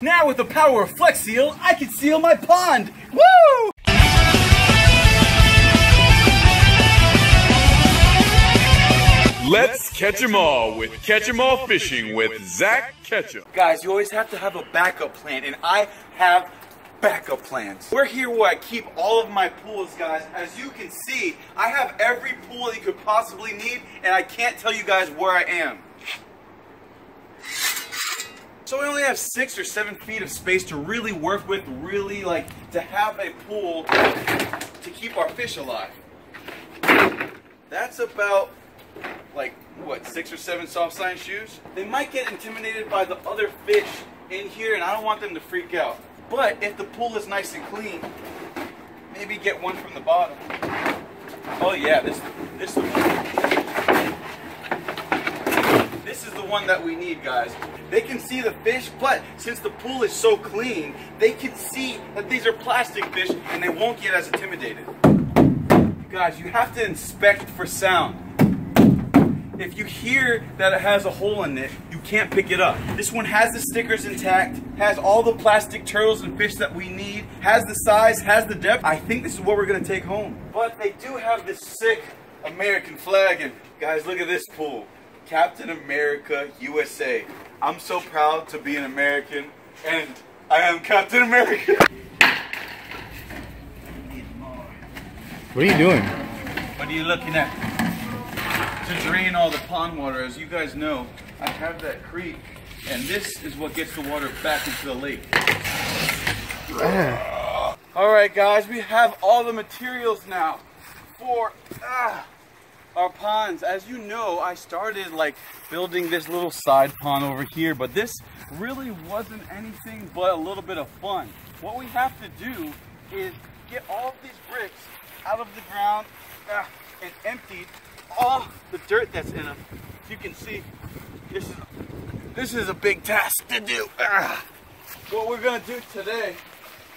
Now with the power of Flex Seal, I can seal my pond! Woo! Let's catch 'em all with Catch 'em All Fishing with Zach Ketchum. Guys, you always have to have a backup plan, and I have backup plans. We're here where I keep all of my pools, guys. As you can see, I have every pool that you could possibly need, and I can't tell you guys where I am. So we only have 6 or 7 feet of space to really work with, really to have a pool to keep our fish alive. That's about what, 6 or 7 soft sign shoes? They might get intimidated by the other fish in here, and I don't want them to freak out. But if the pool is nice and clean, maybe get one from the bottom. Oh yeah, this is the one that we need, guys. They can see the fish, but since the pool is so clean, they can see that these are plastic fish and they won't get as intimidated. Guys, you have to inspect for sound. If you hear that it has a hole in it, you can't pick it up. This one has the stickers intact, has all the plastic turtles and fish that we need, has the size, has the depth. I think this is what we're gonna take home. But they do have this sick American flag, and guys, look at this pool. Captain America, USA. I'm so proud to be an American, and I am Captain America. What are you doing? What are you looking at? To drain all the pond water. As you guys know, I have that creek, and this is what gets the water back into the lake. Alright guys, we have all the materials now for our ponds. As you know, I started building this little side pond over here, but this really wasn't anything but a little bit of fun. What we have to do is get all of these bricks out of the ground and empty all the dirt that's in them. As you can see, this is a big task to do. What we're gonna do today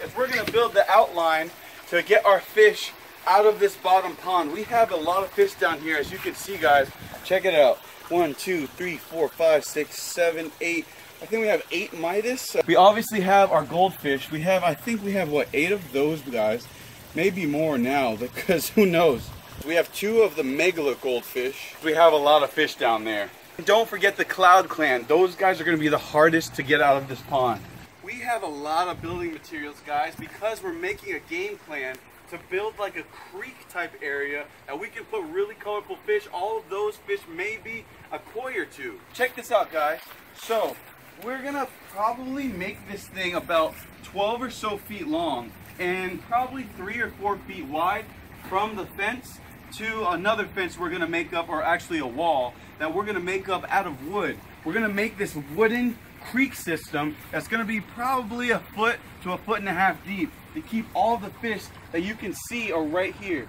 is we're gonna build the outline to get our fish out of this bottom pond. We have a lot of fish down here, as you can see, guys. Check it out. 1, 2, 3, 4, 5, 6, 7, 8. I think we have 8 Midas. We obviously have our goldfish. I think we have what, 8 of those guys. Maybe more now, because who knows. We have 2 of the megala goldfish. We have a lot of fish down there. And don't forget the Cloud Clan. Those guys are going to be the hardest to get out of this pond. We have a lot of building materials, guys, because we're making a game plan to build a creek type area and we can put really colorful fish. All of those fish may be a koi or 2. Check this out, guys. So we're gonna probably make this thing about 12 or so feet long and probably 3 or 4 feet wide from the fence to another fence we're gonna make up, or actually a wall that we're gonna make up out of wood. We're gonna make this wooden creek system that's gonna be probably 1 foot to 1.5 foot deep to keep all the fish that you can see are right here.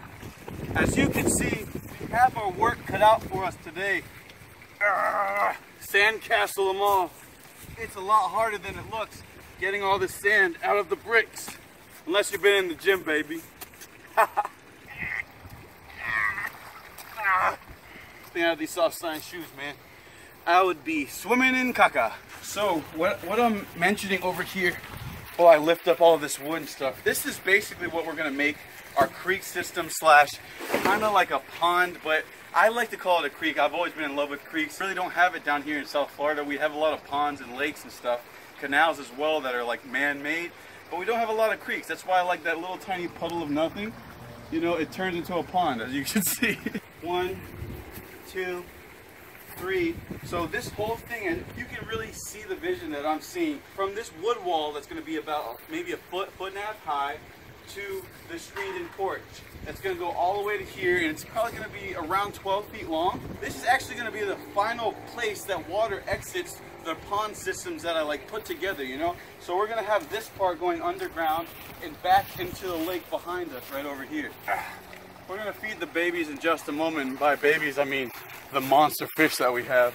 As you can see, we have our work cut out for us today. Sandcastle them all. It's a lot harder than it looks getting all the sand out of the bricks. Unless you've been in the gym, baby. Stay out of these soft sign shoes, man. I would be swimming in caca. So what I'm mentioning over here, while I lift up all of this wood and stuff, this is basically what we're gonna make our creek system slash kind of like a pond, but I like to call it a creek. I've always been in love with creeks. Really don't have it down here in South Florida. We have a lot of ponds and lakes and stuff, canals as well that are man-made, but we don't have a lot of creeks. That's why I like that little tiny puddle of nothing. You know, it turns into a pond, as you can see. 1, 2, 3. So this whole thing, and you can really see the vision that I'm seeing from this wood wall that's going to be about maybe 1.5 foot high to the screened in porch. That's going to go all the way to here, and it's probably going to be around 12 feet long. This is actually going to be the final place that water exits the pond systems that I put together, you know? So we're going to have this part going underground and back into the lake behind us right over here. We're going to feed the babies in just a moment, and by babies I mean the monster fish that we have.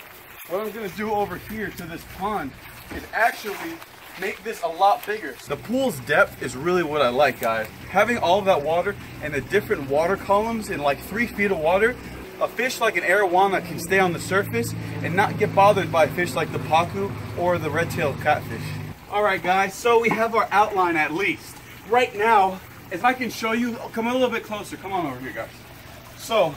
What I'm going to do over here to this pond is actually make this a lot bigger. The pool's depth is really what I like, guys. Having all of that water and the different water columns in 3 feet of water, a fish like an arowana can stay on the surface and not get bothered by fish like the pacu or the red-tailed catfish. All right, guys, so we have our outline at least. Right now, if I can show you, come a little bit closer. Come on over here, guys. So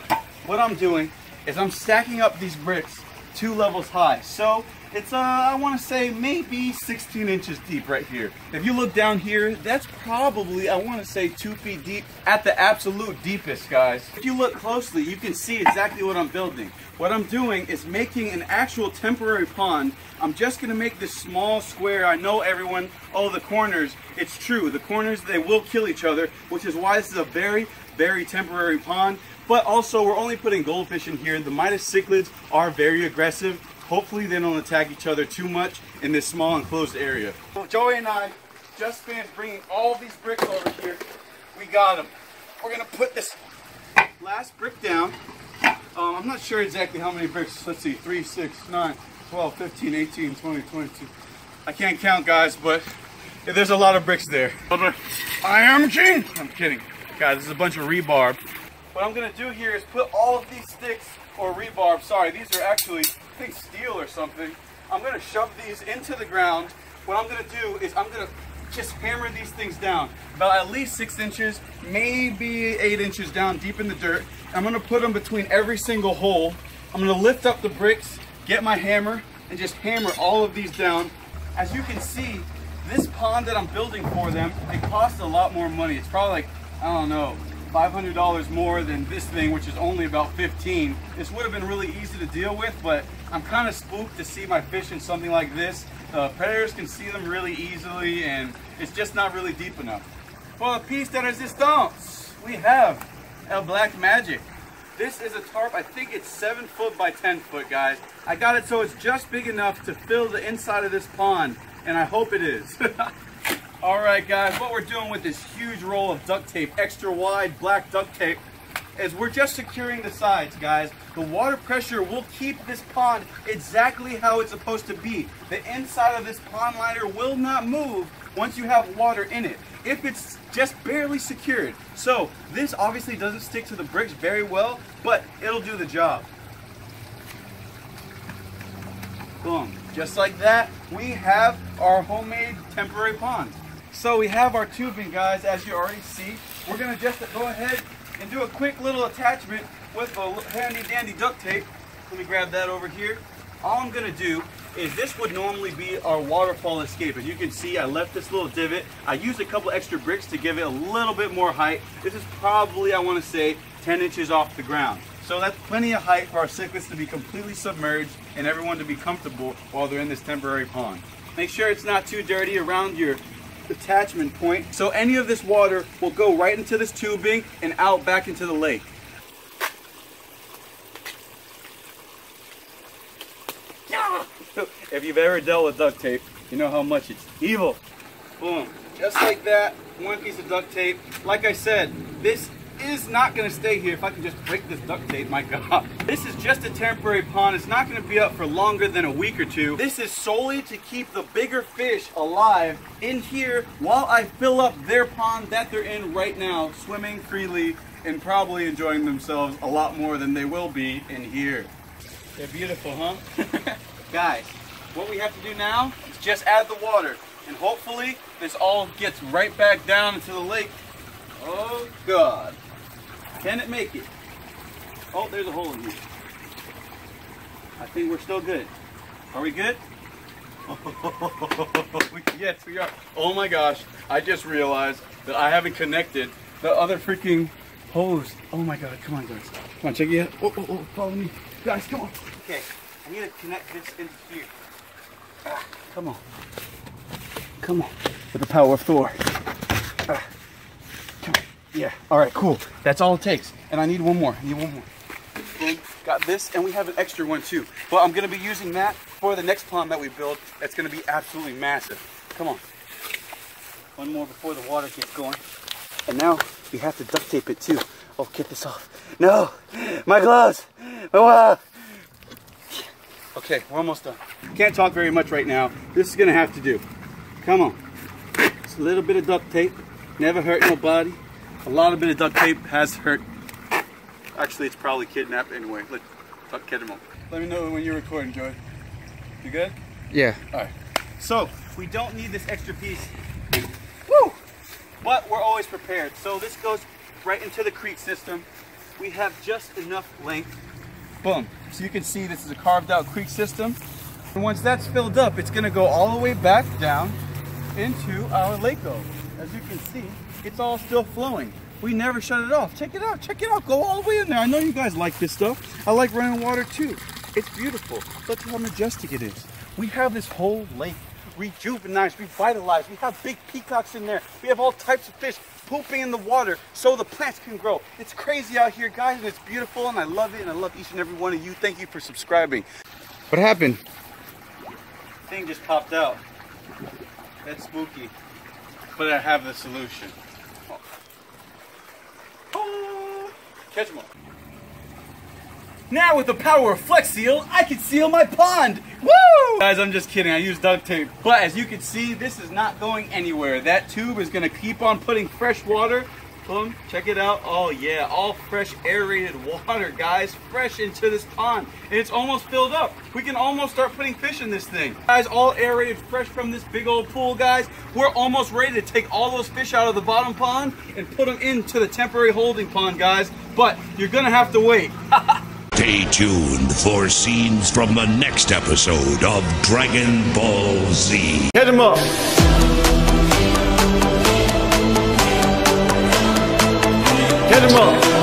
what I'm doing is I'm stacking up these bricks 2 levels high. So it's, I want to say maybe 16 inches deep right here. If you look down here, that's probably, I want to say 2 feet deep at the absolute deepest, guys. If you look closely, you can see exactly what I'm building. What I'm doing is making an actual temporary pond. I'm just going to make this small square. I know everyone, oh, the corners, it's true. The corners, they will kill each other, which is why this is a very, very temporary pond. But also, we're only putting goldfish in here. The Midas cichlids are very aggressive. Hopefully they don't attack each other too much in this small enclosed area. Well, Joey and I just finished bringing all these bricks over here. We got them. We're gonna put this last brick down. I'm not sure exactly how many bricks. Let's see, 3, 6, 9, 12, 15, 18, 20, 22. I can't count, guys, but there's a lot of bricks there. I am king. I'm kidding. Guys, this is a bunch of rebarb. What I'm gonna do here is put all of these sticks, or rebarb, sorry, these are actually, I think, steel or something. I'm gonna shove these into the ground. What I'm gonna do is I'm gonna just hammer these things down, about at least 6 inches, maybe 8 inches down deep in the dirt. I'm gonna put them between every single hole. I'm gonna lift up the bricks, get my hammer, and just hammer all of these down. As you can see, this pond that I'm building for them, it costs a lot more money. It's probably like, I don't know, $500 more than this thing, which is only about 15. This would have been really easy to deal with, but I'm kind of spooked to see my fish in something like this. Predators can see them really easily, and it's just not really deep enough. For the piece de resistance, we have El Black Magic. This is a tarp, I think it's 7 foot by 10 foot, guys. I got it so it's just big enough to fill the inside of this pond, and I hope it is. Alright guys, what we're doing with this huge roll of duct tape, extra wide black duct tape, is we're just securing the sides, guys. The water pressure will keep this pond exactly how it's supposed to be. The inside of this pond liner will not move once you have water in it, if it's just barely secured. So this obviously doesn't stick to the bricks very well, but it'll do the job. Boom. Just like that, we have our homemade temporary pond. So we have our tubing, guys, as you already see. We're gonna just go ahead and do a quick little attachment with a handy dandy duct tape. Let me grab that over here. All I'm gonna do is, this would normally be our waterfall escape. As you can see, I left this little divot. I used a couple extra bricks to give it a little bit more height. This is probably, I wanna say, 10 inches off the ground. So that's plenty of height for our cichlids to be completely submerged and everyone to be comfortable while they're in this temporary pond. Make sure it's not too dirty around your attachment point, so any of this water will go right into this tubing and out back into the lake. If you've ever dealt with duct tape, you know how much it's evil. Boom. Just like that, one piece of duct tape. Like I said, this is not going to stay here. If I can just break this duct tape, my God. This is just a temporary pond. It's not going to be up for longer than a week or two. This is solely to keep the bigger fish alive in here while I fill up their pond that they're in right now, swimming freely and probably enjoying themselves a lot more than they will be in here. They're beautiful, huh? Guys, what we have to do now is just add the water, and hopefully this all gets right back down into the lake. Oh God. Can it make it? Oh, there's a hole in here. I think we're still good. Are we good? Yes, we are. Oh my gosh, I just realized that I haven't connected the other freaking hose. Oh my God, come on guys. Come on, check it out. Oh, follow me. Guys, come on. Okay, I need to connect this into here. Come on. Come on. With the power of Thor. Yeah, all right, cool. That's all it takes. And I need one more. Boom. Got this, and we have an extra one too. But I'm gonna be using that for the next pond that we build. That's gonna be absolutely massive. Come on. One more before the water gets going. And now we have to duct tape it too. Oh, get this off. No, my gloves. Okay, we're almost done. Can't talk very much right now. This is gonna have to do. Come on. Just a little bit of duct tape. Never hurt nobody. A lot of bit of duct tape has hurt. Actually, it's probably kidnapped anyway. Let's get him on. Let me know when you're recording, Joey. You good? Yeah. All right. So We don't need this extra piece. Woo! But we're always prepared. So this goes right into the creek system. We have just enough length. Boom. So you can see this is a carved out creek system. And once that's filled up, it's gonna go all the way back down into our lake-o. As you can see, it's all still flowing. We never shut it off. Check it out, check it out. Go all the way in there. I know you guys like this stuff. I like running water too. It's beautiful. Look at how majestic it is. We have this whole lake rejuvenized, revitalized. We have big peacocks in there. We have all types of fish pooping in the water so the plants can grow. It's crazy out here, guys, and it's beautiful, and I love it, and I love each and every one of you. Thank you for subscribing. What happened? Thing just popped out. That's spooky. But I have the solution. Oh. Catch them all. Now with the power of Flex Seal, I can seal my pond! Woo! Guys, I'm just kidding, I used duct tape. But as you can see, this is not going anywhere. That tube is gonna keep on putting fresh water. Boom, check it out. Oh yeah, all fresh aerated water, guys. Fresh into this pond. And it's almost filled up. We can almost start putting fish in this thing. Guys, all aerated fresh from this big old pool, guys. We're almost ready to take all those fish out of the bottom pond and put them into the temporary holding pond, guys. But you're gonna have to wait. Stay tuned for scenes from the next episode of Dragon Ball Z. Hit him up. Hit him up.